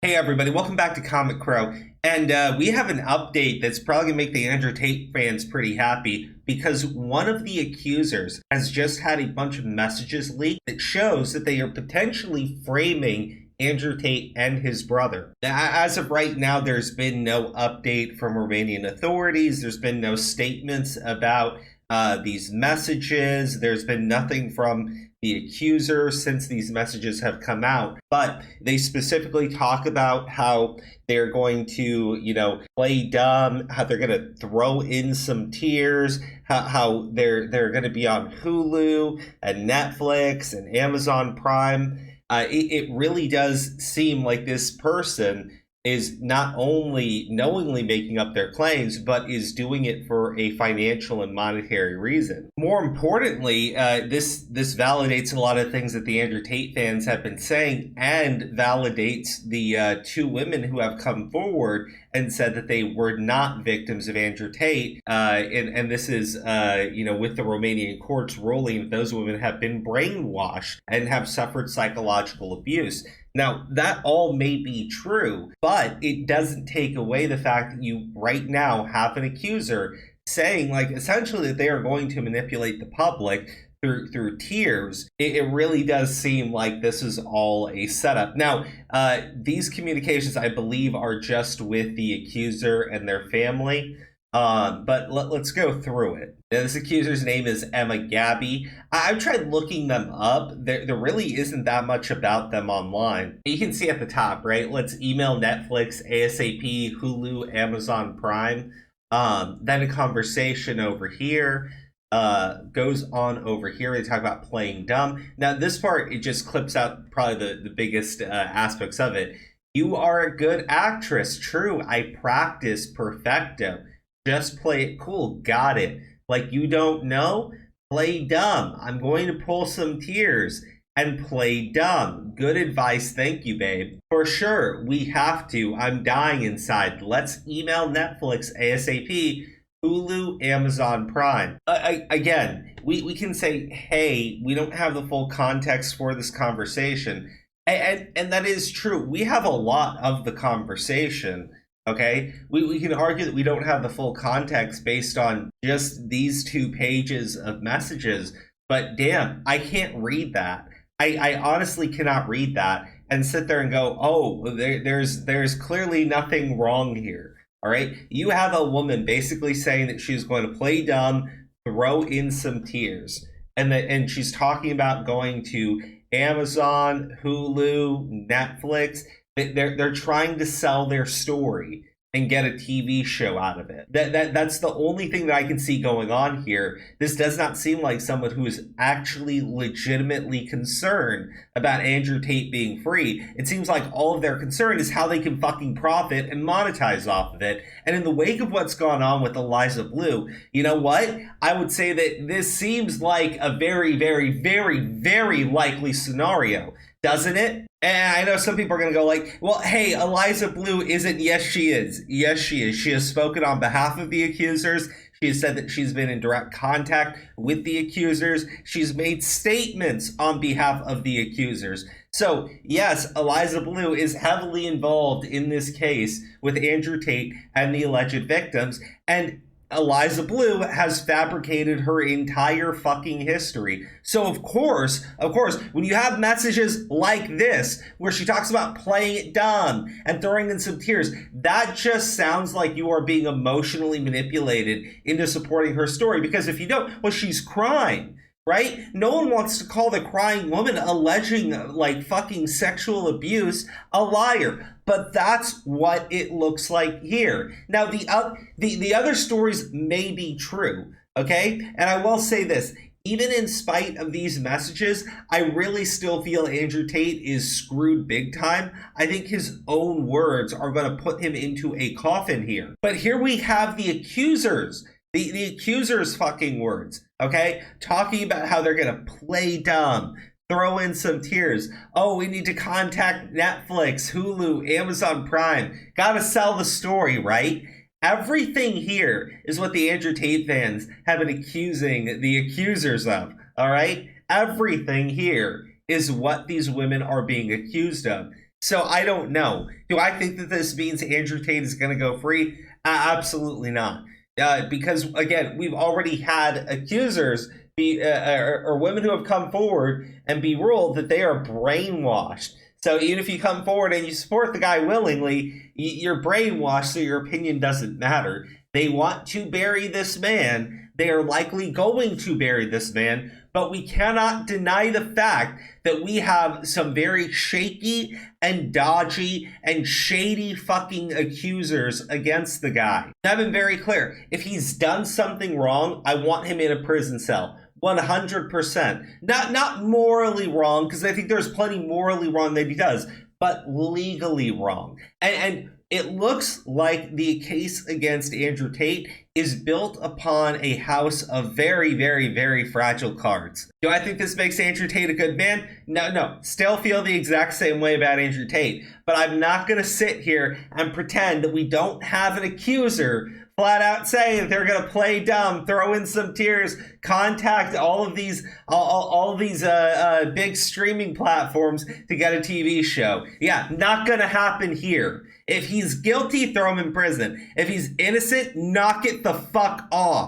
Hey everybody, welcome back to Comic Crow. And we have an update that's probably gonna make the Andrew Tate fans pretty happy because one of the accusers has just had a bunch of messages leaked that shows that they are potentially framing Andrew Tate and his brother. As of right now, there's been no update from Romanian authorities. There's been no statements about these messages. There's been nothing from the accuser since these messages have come out, but they specifically talk about how they're going to, play dumb, how they're going to throw in some tears, how they're going to be on Hulu and Netflix and Amazon Prime. It really does seem like this person is not only knowingly making up their claims, but is doing it for a financial and monetary reason. More importantly, this validates a lot of things that the Andrew Tate fans have been saying, and validates the two women who have come forward and said that they were not victims of Andrew Tate. And this is, with the Romanian courts ruling, those women have been brainwashed and have suffered psychological abuse. Now, that all may be true, but it doesn't take away the fact that you right now have an accuser saying, like, essentially that they are going to manipulate the public through tears. It really does seem like this is all a setup. Now, these communications, I believe, are just with the accuser and their family. But let's go through it. Now, this accuser's name is Emma Gabby. I've tried looking them up. There really isn't that much about them online. You can see at the top, right? Let's email Netflix, ASAP, Hulu, Amazon Prime. Then a conversation over here goes on over here. They talk about playing dumb. Now, this part, it just clips out probably the biggest aspects of it. You are a good actress. True, I practice perfecto. Just play it cool. Got it. Like you don't know? Play dumb. I'm going to pull some tears and play dumb. Good advice. Thank you, babe. For sure. We have to. I'm dying inside. Let's email Netflix ASAP. Hulu, Amazon Prime. Again, we can say, hey, we don't have the full context for this conversation. And that is true. We have a lot of the conversation. Okay, we can argue that we don't have the full context based on just these 2 pages of messages, but damn, I can't read that. I honestly cannot read that and sit there and go, oh, there's clearly nothing wrong here. All right, you have a woman basically saying that she's going to play dumb, throw in some tears, and she's talking about going to Amazon, Hulu, Netflix. They're trying to sell their story and get a TV show out of it. That's the only thing that I can see going on here. This does not seem like someone who is actually legitimately concerned about Andrew Tate being free. It seems like all of their concern is how they can fucking profit and monetize off of it. And in the wake of what's gone on with Eliza Blue, you know what? I would say that this seems like a very, very, very, very likely scenario, doesn't it? And I know some people are going to go like, well, hey, Eliza Blue isn't. Yes, she is. Yes, she is. She has spoken on behalf of the accusers. She has said that she's been in direct contact with the accusers. She's made statements on behalf of the accusers. So, yes, Eliza Blue is heavily involved in this case with Andrew Tate and the alleged victims. And Eliza Blue has fabricated her entire fucking history. So of course, when you have messages like this, where she talks about playing it dumb and throwing in some tears, that just sounds like you are being emotionally manipulated into supporting her story. Because if you don't, well, she's crying. Right? No one wants to call the crying woman alleging like fucking sexual abuse a liar. But that's what it looks like here. Now, the other stories may be true, okay? And I will say this. Even in spite of these messages, I really still feel Andrew Tate is screwed big time. I think his own words are going to put him into a coffin here. But here we have the accusers. The accuser's fucking words, okay? Talking about how they're going to play dumb, throw in some tears. Oh, we need to contact Netflix, Hulu, Amazon Prime. Gotta sell the story, right? Everything here is what the Andrew Tate fans have been accusing the accusers of, all right? Everything here is what these women are being accused of. So I don't know. Do I think that this means Andrew Tate is going to go free? Absolutely not. Because again, we've already had accusers or women who have come forward and be ruled that they are brainwashed. So even if you come forward and you support the guy willingly, you're brainwashed, so your opinion doesn't matter. They want to bury this man. They are likely going to bury this man, but we cannot deny the fact that we have some very shaky and dodgy and shady fucking accusers against the guy. I've been very clear. If he's done something wrong, I want him in a prison cell. 100%. Not morally wrong, because I think there's plenty morally wrong that he does, but legally wrong. And it looks like the case against Andrew Tate is built upon a house of very, very, very fragile cards. Do I think this makes Andrew Tate a good man? No. Still feel the exact same way about Andrew Tate. But I'm not going to sit here and pretend that we don't have an accuser flat out saying that they're going to play dumb, throw in some tears, contact all of these big streaming platforms to get a TV show. Yeah, not going to happen here. If he's guilty, throw him in prison. If he's innocent, knock it the fuck off.